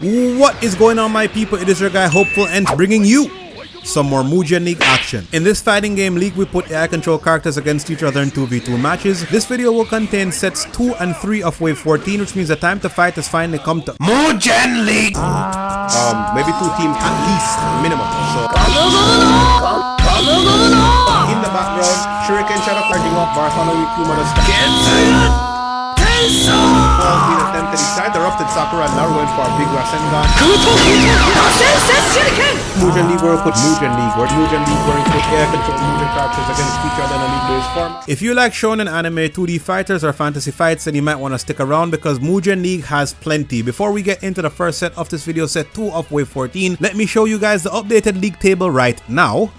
What is going on, my people? It is your guy Hopeful and bringing you some more Mugen League action. In this fighting game league, we put AI control characters against each other in 2v2 matches. This video will contain sets 2 and 3 of wave 14, which means the time to fight has finally come to Mugen League. Maybe 2 teams at least, minimum. So in the background, Shuriken Shadow charging up, Bartholomew Kuma the being attempted inside, erupted Sakura and Naru went for a big Rasengan. Mugen League where we put Mugen League, where Mugen League where we put air control Mugen characters against each other in a league-based form. If you like shonen anime, 2D fighters or fantasy fights, then you might want to stick around because Mugen League has plenty. Before we get into the first set of this video, set 2 of wave 14, let me show you guys the updated league table right now.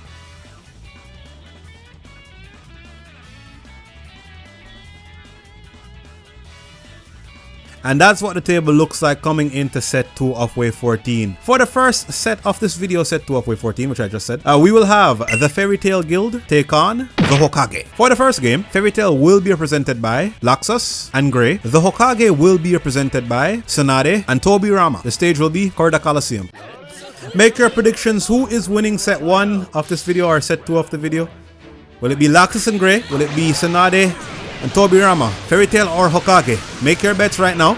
And that's what the table looks like coming into set 2 of wave 14. For the first set of this video, set 2 of wave 14, which I just said, we will have the Fairy Tail Guild take on the Hokage. For the first game, Fairy Tail will be represented by Laxus and Grey. The Hokage will be represented by Tsunade and Tobirama. The stage will be Korda Coliseum. Make your predictions. Who is winning set 1 of this video or set 2 of the video? Will it be Laxus and Grey? Will it be Tsunade and Tobirama, Fairy Tail or Hokage? Make your bets right now.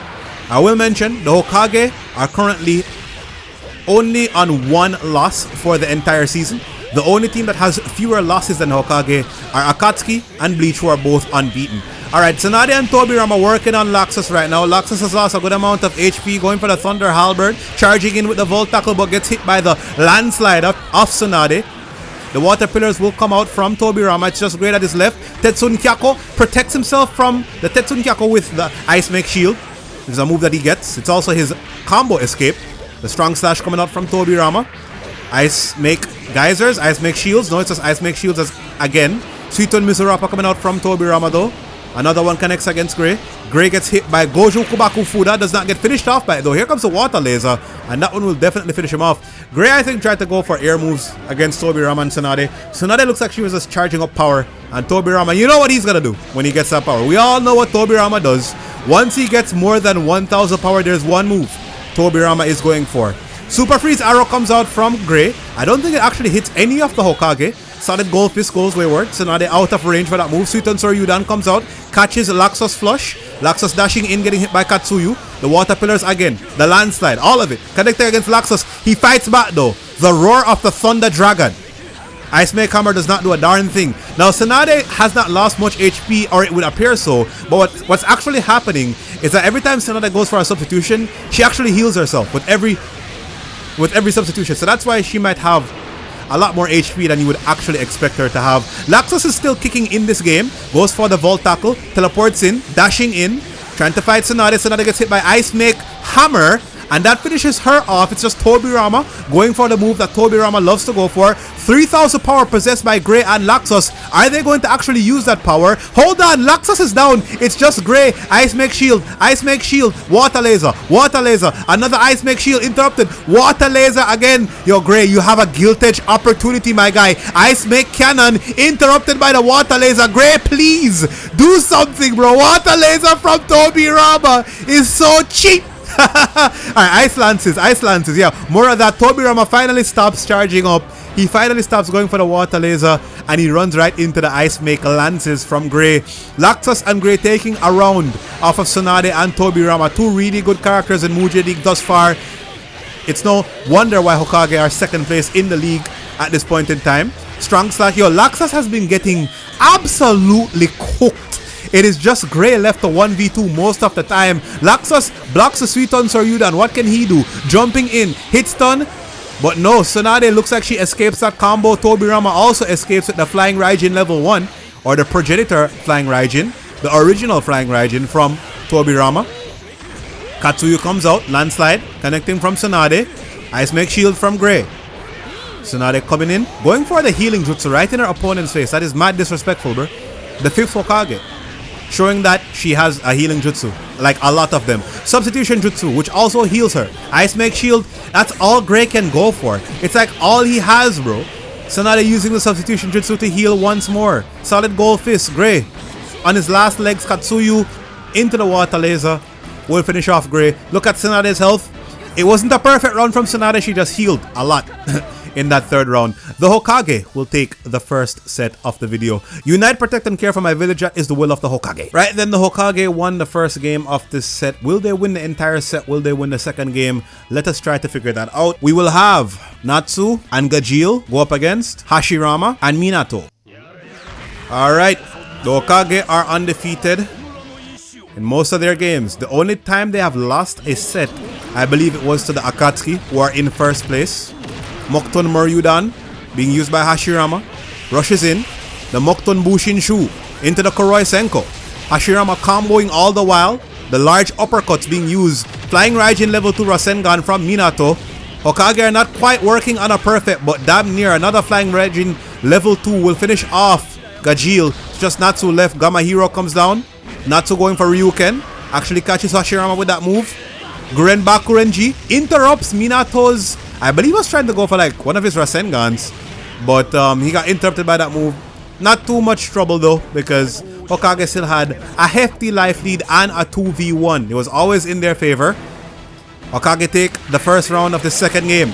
I will mention the Hokage are currently only on 1 loss for the entire season. The only team that has fewer losses than Hokage are Akatsuki and Bleach, who are both unbeaten. Alright, Tsunade and Tobirama working on Laxus right now. Laxus has lost a good amount of HP, going for the Thunder Halberd, charging in with the Volt Tackle, but gets hit by the landslide of Tsunade. The water pillars will come out from Tobirama. It's just Grey that is left. Tetsun Kyako protects himself from the Tetsun Kyako with the Ice Make Shield. This is a move that he gets. It's also his combo escape. The strong slash coming out from Tobirama. Ice Make Geysers, Ice Make Shields. No, it's just Ice Make Shields again. Suiton Mizurapa coming out from Tobirama though. Another one connects against Grey. Grey gets hit by Gojo Kubaku Fuda. Does not get finished off by it though. Here comes the water laser, and that one will definitely finish him off. Grey, I think, tried to go for air moves against Tobirama and Tsunade. Tsunade looks like she was just charging up power. And Tobirama, you know what he's gonna do when he gets that power. We all know what Tobirama does. Once he gets more than 1000 power, there's one move Tobirama is going for. Super Freeze arrow comes out from Grey. I don't think it actually hits any of the Hokage. Solid Gold Fist goes wayward. Tsunade out of range for that move. Suiton Soryudan comes out, catches Laxus flush. Laxus dashing in, getting hit by Katsuyu. The water pillars again. The landslide. All of it. Connecting against Laxus. He fights back though. The roar of the Thunder Dragon. Ice Make Hammer does not do a darn thing. Now Tsunade has not lost much HP, or it would appear so. But what's actually happening is that every time Tsunade goes for a substitution, she actually heals herself with every substitution. So that's why she might have a lot more HP than you would actually expect her to have. Laxus is still kicking in this game. Goes for the Volt Tackle. Teleports in. Dashing in. Trying to fight Tsunade. Tsunade gets hit by Ice Make Hammer. And that finishes her off. It's just Tobirama going for the move that Tobirama loves to go for. 3000 power possessed by Grey and Laxus. Are they going to actually use that power? Hold on, Laxus is down. It's just Grey. Ice Make Shield. Ice Make Shield. Water Laser. Water Laser. Another Ice Make Shield interrupted. Water Laser again. Yo, Grey, you have a Guilt Edge opportunity, my guy. Ice Make Cannon interrupted by the Water Laser. Grey, please do something, bro. Water Laser from Tobirama is so cheap. Alright, Ice Lances, yeah. More of that. Tobirama finally stops charging up. He finally stops going for the water laser, and he runs right into the Ice Make Lances from Grey. Laxus and Grey taking a round off of Tsunade and Tobirama. 2 really good characters in Mugen League thus far. It's no wonder why Hokage are second place in the league at this point in time. Strong slash. Yo, Laxus has been getting absolutely cooked. It is just Grey left to 1v2 most of the time. Laxus blocks the Suiton Soryudan. What can he do? Jumping in. Hit stun. But no, Tsunade looks like she escapes that combo. Tobirama also escapes with the Flying Raijin level 1. Or the Progenitor Flying Raijin. The original Flying Raijin from Tobirama. Katsuyu comes out. Landslide. Connecting from Tsunade. Ice Make Shield from Grey. Tsunade coming in. Going for the healing jutsu right in her opponent's face. That is mad disrespectful, bro. The 5th Hokage. Showing that she has a healing jutsu, like a lot of them. Substitution jutsu, which also heals her. Ice Make Shield, that's all Grey can go for. It's like all he has, bro. Tsunade using the substitution jutsu to heal once more. Solid Gold Fist, Grey. On his last legs, Katsuyu into the water laser. Will finish off Grey. Look at Tsunade's health. It wasn't a perfect round from Sonata. She just healed a lot in that third round. The Hokage will take the first set of the video. Unite, protect, and care for my village is the will of the Hokage. Right then, the Hokage won the first game of this set. Will they win the entire set? Will they win the second game? Let us try to figure that out. We will have Natsu and Gajeel go up against Hashirama and Minato. Alright, the Hokage are undefeated in most of their games. The only time they have lost a set, I believe it was to the Akatsuki, who are in first place. Mokton Muryudan, being used by Hashirama, rushes in. The Mokton Bushinshu into the Koroi Senko. Hashirama comboing all the while. The large uppercuts being used. Flying Raijin level 2 Rasengan from Minato. Hokage are not quite working on a perfect, but damn near. Another Flying Raijin level 2 will finish off Gajeel. It's just Natsu left. Gamma Hero comes down. Natsu going for Ryuken. Actually catches Hashirama with that move. Guren Bakurenji interrupts Minato's, I believe he was trying to go for like one of his Rasengans, but he got interrupted by that move. Not too much trouble though, because Hokage still had a hefty life lead and a 2v1. It was always in their favor. Hokage take the first round of the second game.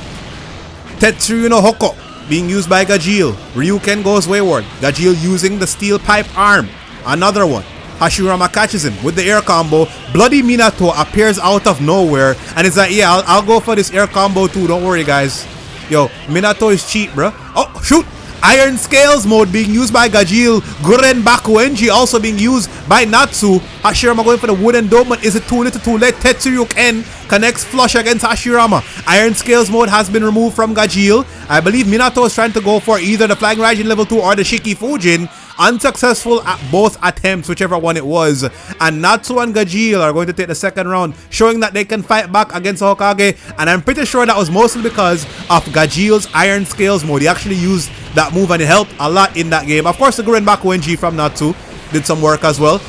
Tetsuyu no Hoko being used by Gajeel. Ryuken goes wayward. Gajeel using the steel pipe arm. Another one. Hashirama catches him with the air combo. Bloody Minato appears out of nowhere and it's like, yeah, I'll go for this air combo too. Don't worry, guys. Yo, Minato is cheap, bro. Oh, shoot! Iron Scales mode being used by Gajeel. Guren Bakuenji also being used by Natsu. Hashirama going for the wooden dome, but is it too little too late? Tetsuyu-ken connects flush against Hashirama. Iron Scales mode has been removed from Gajeel. I believe Minato is trying to go for either the Flying Raijin level 2 or the Shiki Fujin. Unsuccessful at both attempts, whichever one it was. And Natsu and Gajeel are going to take the second round, showing that they can fight back against Hokage. And I'm pretty sure that was mostly because of Gajeel's Iron Scales mode. He actually used that move and it helped a lot in that game. Of course, the Guren Bakuenji from Natsu did some work as well.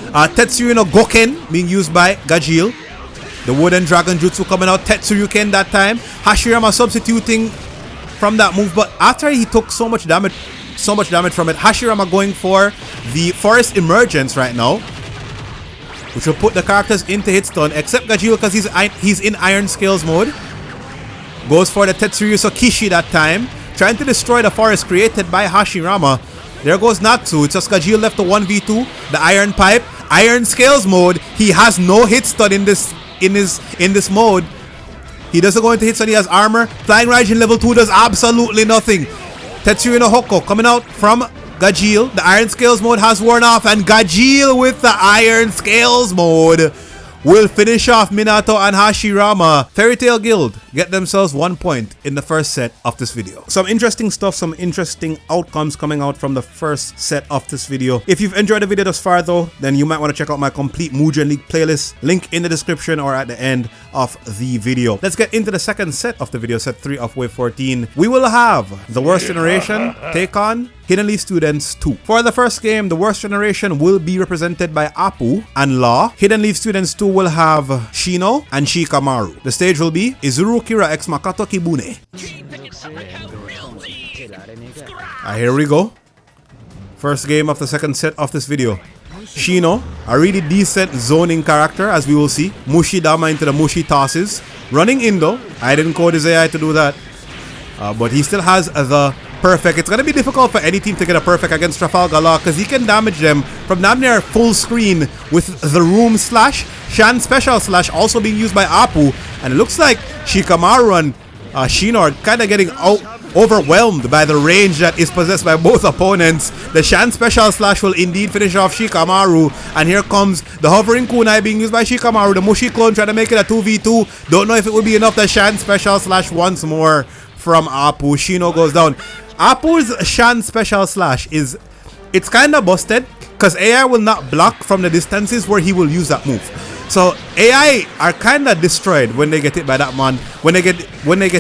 Tetsuyu no Goken being used by Gajeel. The Wooden Dragon Jutsu coming out. Tetsuyu-ken that time. Hashirama substituting from that move, but after he took so much damage from it, Hashirama going for the Forest Emergence right now, which will put the characters into hit stun, except Gajeel because he's in Iron Scales mode. Goes for the Tetsuyu Kishi that time, trying to destroy the forest created by Hashirama. There goes Natsu. It's just Gajeel left to 1v2. The Iron Pipe, Iron Scales mode. He has no hit stun in this mode. He doesn't go into hit stun. He has armor. Flying Raijin level 2 does absolutely nothing. Tetsuyu no Hoko coming out from Gajeel. The Iron Scales mode has worn off, and Gajeel with the Iron Scales mode will finish off Minato and Hashirama. Fairy Tail Guild get themselves 1 point in the first set of this video. Some interesting stuff, some interesting outcomes coming out from the first set of this video. If you've enjoyed the video thus far though, then you might want to check out my complete Mugen League playlist, link in the description or at the end of the video. Let's get into the second set of the video, set 3 of Wave 14. We will have the Worst Generation take on Hidden Leaf Students 2. For the first game, the Worst Generation will be represented by Apu and Law. Hidden Leaf Students 2 will have Shino and Shikamaru. The stage will be Izuru Kira x Makoto Kibune. Here we go. First game of the second set of this video. Shino, a really decent zoning character, as we will see. Mushi Dama into the Mushi tosses. Running in though. I didn't code his AI to do that. But he still has the perfect. It's going to be difficult for any team to get a perfect against Trafalgar Law because he can damage them from damn near full screen with the Room Slash. Shan Special Slash also being used by Apu. And it looks like Shikamaru and Shino are kind of getting overwhelmed by the range that is possessed by both opponents. The Shan Special Slash will indeed finish off Shikamaru. And here comes the Hovering Kunai being used by Shikamaru. The Mushi clone trying to make it a 2v2. Don't know if it will be enough. The Shan Special Slash once more from Apu. Shino goes down. Apu's Shan Special Slash it's kind of busted because AI will not block from the distances where he will use that move. So AI are kind of destroyed when they get hit by that man. When they get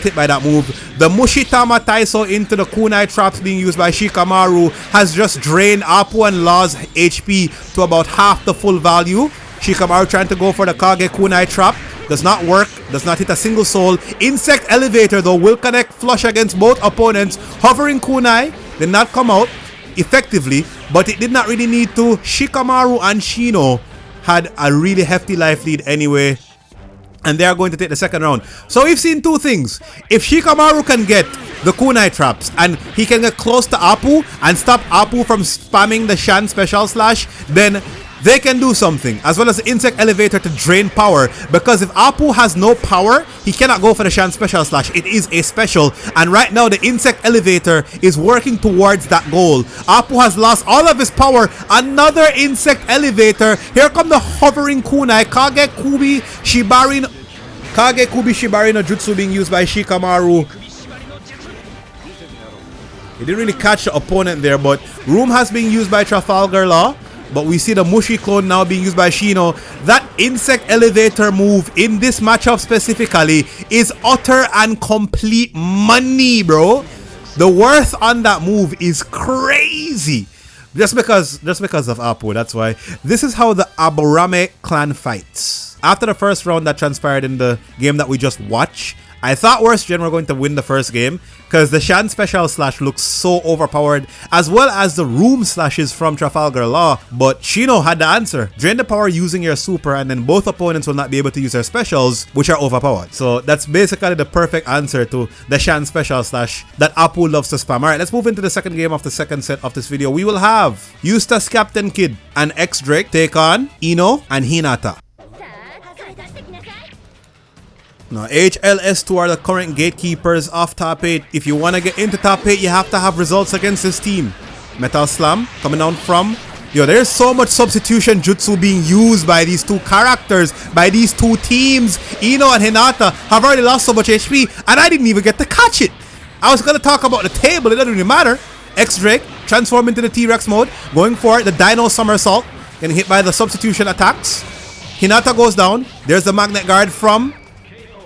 hit by that move. The Mushitama Taiso into the Kunai traps being used by Shikamaru has just drained Apu and Law's HP to about half the full value. Shikamaru trying to go for the Kage Kunai trap. Does not work. Does not hit a single soul. Insect Elevator though will connect flush against both opponents. Hovering Kunai did not come out effectively, but it did not really need to. Shikamaru and Shino had a really hefty life lead anyway. and they are going to take the second round. So we've seen two things. If Shikamaru can get the kunai traps and he can get close to Apu and stop Apu from spamming the Shan special slash, then they can do something, as well as the insect elevator to drain power, because if Apu has no power, he cannot go for the Shan special slash. It is a special, and right now the insect elevator is working towards that goal. Apu has lost all of his power. Another insect elevator. Here come the hovering kunai. Kage Kubi Shibari no jutsu being used by Shikamaru. He didn't really catch the opponent there, but Room has been used by Trafalgar Law. But we see the Mushi clone now being used by Shino. That insect elevator move in this matchup specifically is utter and complete money, bro. The worth on that move is crazy. Just because of Apu, that's why. This is how the Aburame clan fights. After the first round that transpired in the game that we just watched, I thought Worst Gen were going to win the first game because the Shan special slash looks so overpowered, as well as the room slashes from Trafalgar Law. But Shino had the answer. Drain the power using your super, and then both opponents will not be able to use their specials, which are overpowered. So that's basically the perfect answer to the Shan special slash that Apu loves to spam. Alright, let's move into the second game of the second set of this video. We will have Eustace Captain Kid and X-Drake take on Ino and Hinata. Now, H.L.S.2 are the current gatekeepers of top 8. If you want to get into top 8, you have to have results against this team. Metal Slam coming down from... Yo, there's so much substitution jutsu being used by these two characters, by these two teams. Ino and Hinata have already lost so much HP, and I didn't even get to catch it. I was going to talk about the table, it doesn't really matter. X-Drake transform into the T-Rex mode, going for the Dino Somersault, getting hit by the substitution attacks. Hinata goes down. There's the Magnet Guard from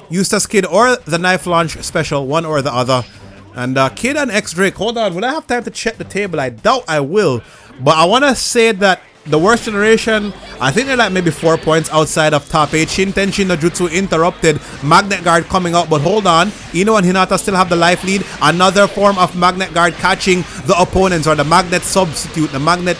Eustace Kid, or the Knife Launch special, one or the other. And Kid and X-Drake, hold on, will I have time to check the table? I doubt I will, but I want to say that the Worst Generation, I think they're like maybe 4 points outside of top 8. Shin Tenshin no Jutsu interrupted, Magnet Guard coming out, but hold on, Ino and Hinata still have the life lead. Another form of Magnet Guard catching the opponents, or the Magnet Substitute, the Magnet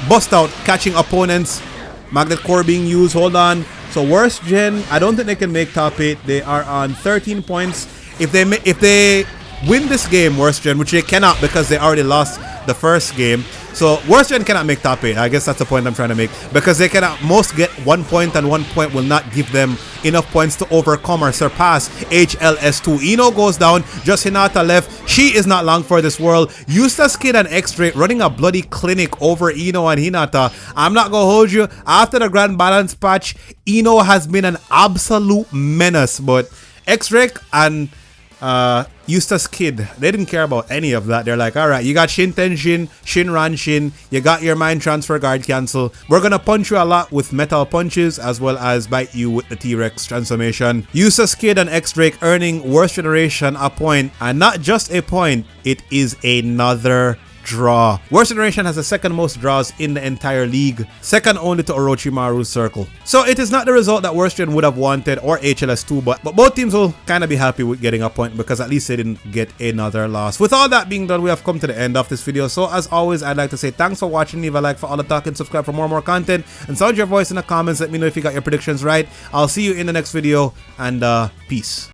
Bust Out catching opponents. Magnet Core being used, hold on. So Worst Gen, I don't think they can make top 8. They are on 13 points. If they win this game, Worst Gen, which they cannot because they already lost the first game. So Worst Gen cannot make top 8. I guess that's the point I'm trying to make, because they can at most get 1 point, and 1 point will not give them enough points to overcome or surpass H.L.S.2. Ino goes down, just Hinata left. She is not long for this world. Eustace Kid and X-Drake running a bloody clinic over Ino and Hinata. I'm not gonna hold you. After the Grand Balance patch, Ino has been an absolute menace, but X-Drake and Eustace Kid, they didn't care about any of that. They're like, alright, you got Shin Tenshin, Shin Ran Shin, you got your mind transfer guard cancel. We're gonna punch you a lot with metal punches, as well as bite you with the T-Rex transformation. Eustace Kid and X-Drake earning Worst Generation a point, and not just a point, it is another draw. Worst Generation has the second most draws in the entire league, second only to Orochimaru's circle. So it is not the result that Worst Gen would have wanted, or H.L.S.2, but both teams will kind of be happy with getting a point, because at least they didn't get another loss. With all that being done, we have come to the end of this video. So as always, I'd like to say thanks for watching. Leave a like for all the talk and subscribe for more content, and sound your voice in the comments. Let me know if you got your predictions right. I'll see you in the next video, and peace.